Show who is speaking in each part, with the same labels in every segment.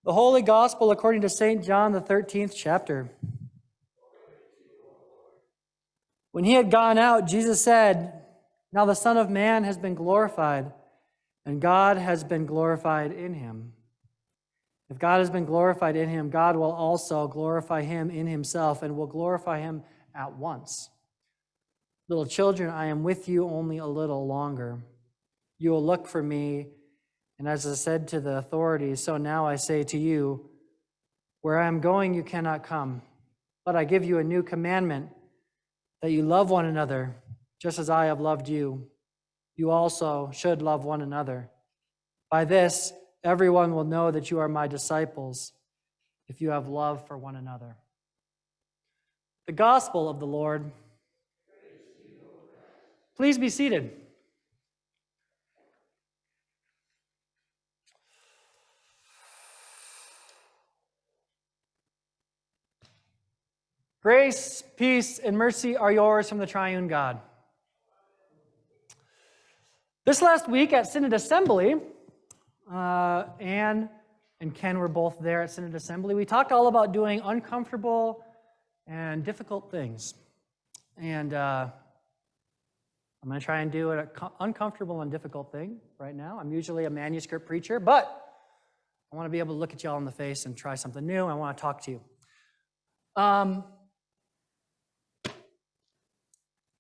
Speaker 1: The Holy Gospel according to St. John, the 13th chapter. When he had gone out, Jesus said, "Now the Son of Man has been glorified, and God has been glorified in him. If God has been glorified in him, God will also glorify him in himself, and will glorify him at once. Little children, I am with you only a little longer. You will look for me, and as I said to the authorities, so now I say to you, where I am going you cannot come. But I give you a new commandment, that you love one another, just as I have loved you. You also should love one another. By this, everyone will know that you are my disciples, if you have love for one another." The Gospel of the Lord. Please be seated. Grace, peace, and mercy are yours from the triune God. This last week at Synod Assembly, Anne and Ken were both there at Synod Assembly. We talked all about doing uncomfortable and difficult things. And I'm going to try and do an uncomfortable and difficult thing right now. I'm usually a manuscript preacher, but I want to be able to look at y'all in the face and try something new. I want to talk to you.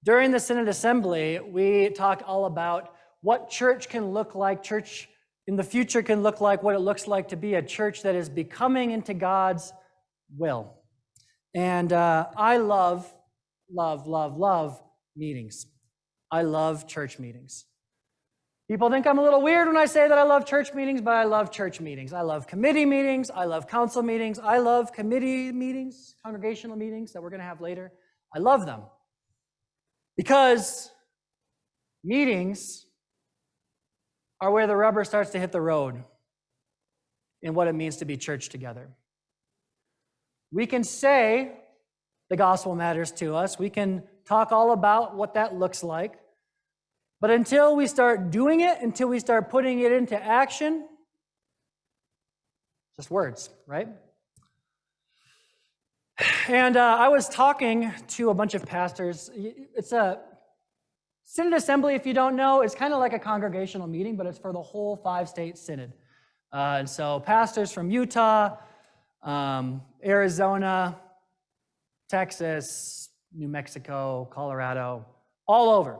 Speaker 1: During the Synod Assembly, we talked all about what church can look like, church in the future can look like, what it looks like to be a church that is becoming into God's will. And I love meetings. I love church meetings. People think I'm a little weird when I say that I love church meetings, but I love church meetings. I love committee meetings. I love council meetings. I love committee meetings, congregational meetings that we're going to have later. I love them. Because meetings are where the rubber starts to hit the road in what it means to be church together. We can say the gospel matters to us. We can talk all about what that looks like. But until we start doing it, until we start putting it into action, just words, right? And I was talking to a bunch of pastors. It's a Synod Assembly, if you don't know, it's kind of like a congregational meeting, but it's for the whole 5-state synod. And so pastors from Utah, Arizona, Texas, New Mexico, Colorado, all over.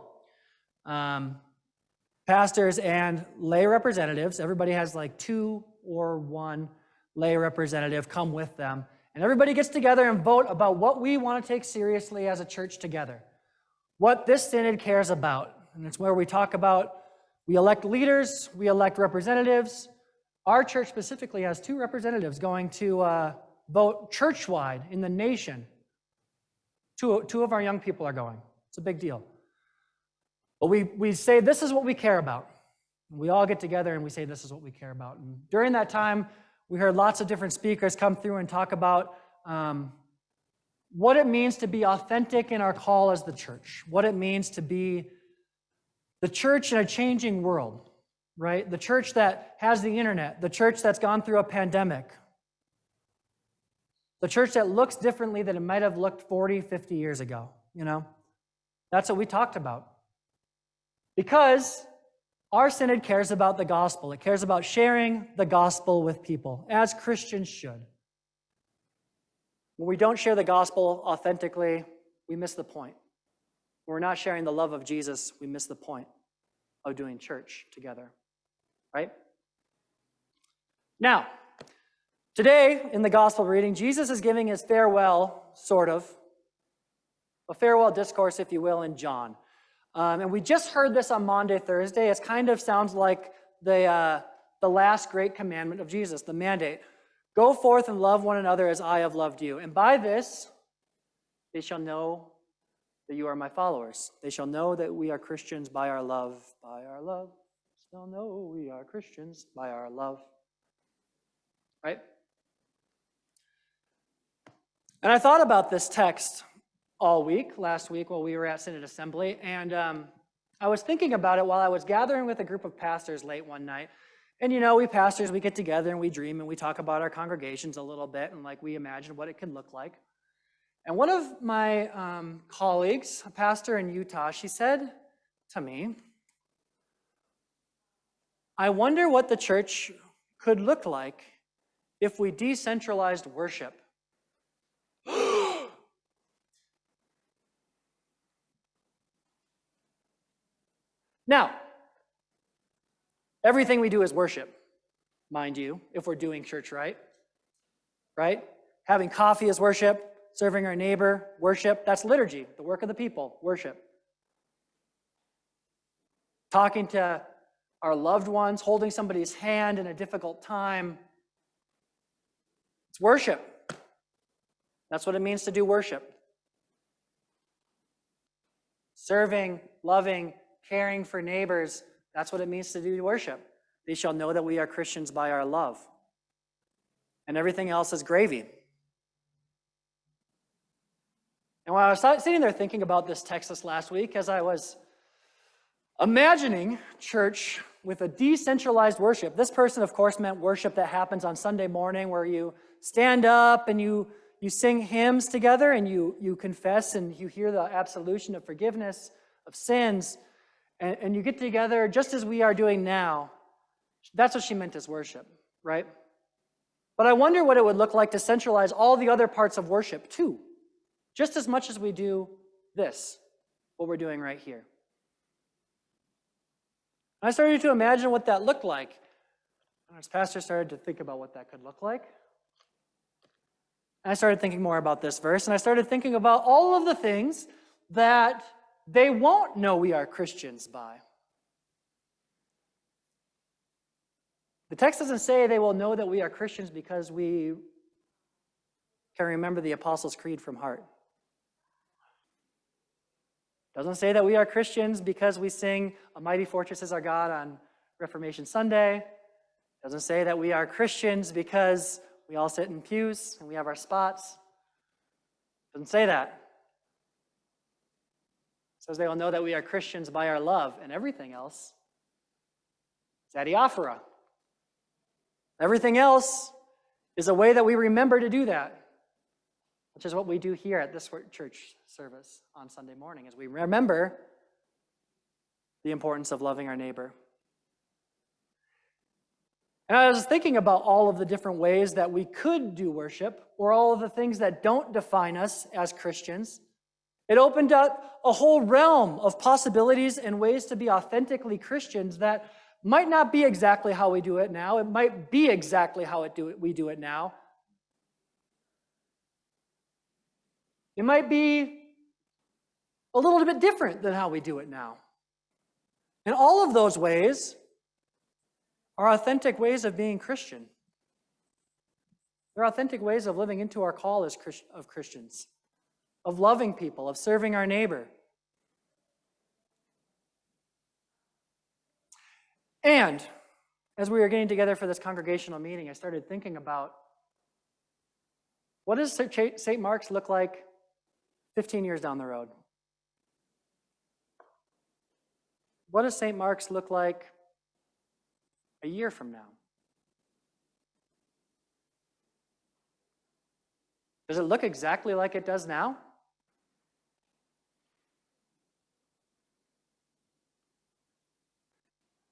Speaker 1: Pastors and lay representatives, everybody has like 2 or 1 lay representative come with them. And everybody gets together and vote about what we want to take seriously as a church together, what this synod cares about. And it's where we talk about, we elect leaders, we elect representatives. Our church specifically has 2 representatives going to vote church-wide in the nation. Two of our young people are going. It's a big deal. But we say this is what we care about. We all get together and we say this is what we care about. And during that time, we heard lots of different speakers come through and talk about what it means to be authentic in our call as the church, what it means to be the church in a changing world, right? The church that has the internet, the church that's gone through a pandemic, the church that looks differently than it might have looked 40, 50 years ago, you know? That's what we talked about. Because our synod cares about the gospel. It cares about sharing the gospel with people, as Christians should. When we don't share the gospel authentically, we miss the point. When we're not sharing the love of Jesus, we miss the point of doing church together, right? Now, today in the gospel reading, Jesus is giving his farewell, sort of, a farewell discourse, if you will, in John. And we just heard this on Maundy Thursday. It kind of sounds like the last great commandment of Jesus, the mandate. Go forth and love one another as I have loved you. And by this, they shall know that you are my followers. They shall know that we are Christians by our love. By our love. They'll know we are Christians by our love. Right? And I thought about this text all week, last week while we were at Synod Assembly, and I was thinking about it while I was gathering with a group of pastors late one night, And we pastors, we get together and we dream and we talk about our congregations a little bit and we imagine what it could look like. And one of my colleagues, a pastor in Utah, she said to me, I wonder what the church could look like if we decentralized worship. Now, everything we do is worship, mind you, if we're doing church right. Right? Having coffee is worship, serving our neighbor, worship. That's liturgy, the work of the people, worship. Talking to our loved ones, holding somebody's hand in a difficult time. It's worship. That's what it means to do worship. Serving, loving, caring for neighbors, that's what it means to do worship. They shall know that we are Christians by our love. And everything else is gravy. And when I was sitting there thinking about this text this last week, as I was imagining church with a decentralized worship, this person, of course, meant worship that happens on Sunday morning where you stand up and you sing hymns together and you confess and you hear the absolution of forgiveness of sins and you get together just as we are doing now. That's what she meant as worship, right? But I wonder what it would look like to centralize all the other parts of worship too, just as much as we do this, what we're doing right here. I started to imagine what that looked like. And as pastor started to think about what that could look like, I started thinking more about this verse, and I started thinking about all of the things that they won't know we are Christians by. The text doesn't say they will know that we are Christians because we can remember the Apostles' Creed from heart. It doesn't say that we are Christians because we sing "A Mighty Fortress is Our God" on Reformation Sunday. It doesn't say that we are Christians because we all sit in pews and we have our spots. It doesn't say that. It says they will know that we are Christians by our love, and everything else is adiaphora. Everything else is a way that we remember to do that, which is what we do here at this church service on Sunday morning, as we remember the importance of loving our neighbor. And I was thinking about all of the different ways that we could do worship, or all of the things that don't define us as Christians. It opened up a whole realm of possibilities and ways to be authentically Christians that might not be exactly how we do it now. It might be exactly how we do it now. It might be a little bit different than how we do it now. And all of those ways are authentic ways of being Christian. They're authentic ways of living into our call as Christians, of loving people, of serving our neighbor. And as we were getting together for this congregational meeting, I started thinking about, what does St. Mark's look like 15 years down the road? What does St. Mark's look like a year from now? Does it look exactly like it does now?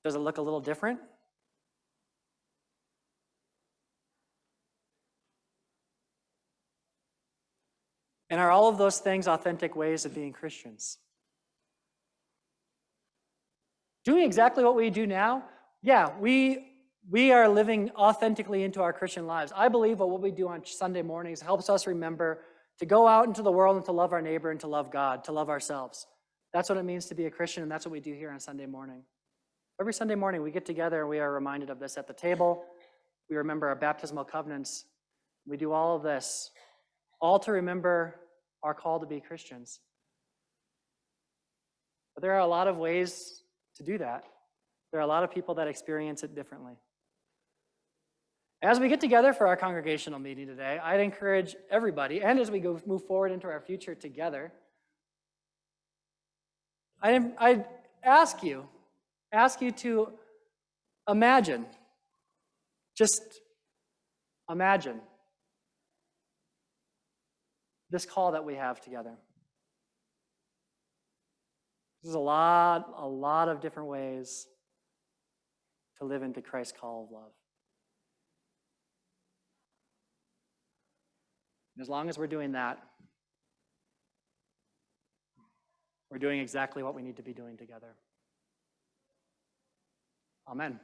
Speaker 1: Does it look a little different? And are all of those things authentic ways of being Christians? Doing exactly what we do now, yeah, we are living authentically into our Christian lives. I believe that what we do on Sunday mornings helps us remember to go out into the world and to love our neighbor and to love God, to love ourselves. That's what it means to be a Christian, and that's what we do here on Sunday morning. Every Sunday morning we get together and we are reminded of this at the table. We remember our baptismal covenants. We do all of this, all to remember our call to be Christians. But there are a lot of ways to do that. There are a lot of people that experience it differently. As we get together for our congregational meeting today, I'd encourage everybody, and as we move forward into our future together, I'd ask you to imagine Just imagine this call that we have together. There's a lot of different ways to live into Christ's call of love. And as long as we're doing that, we're doing exactly what we need to be doing together. Amen.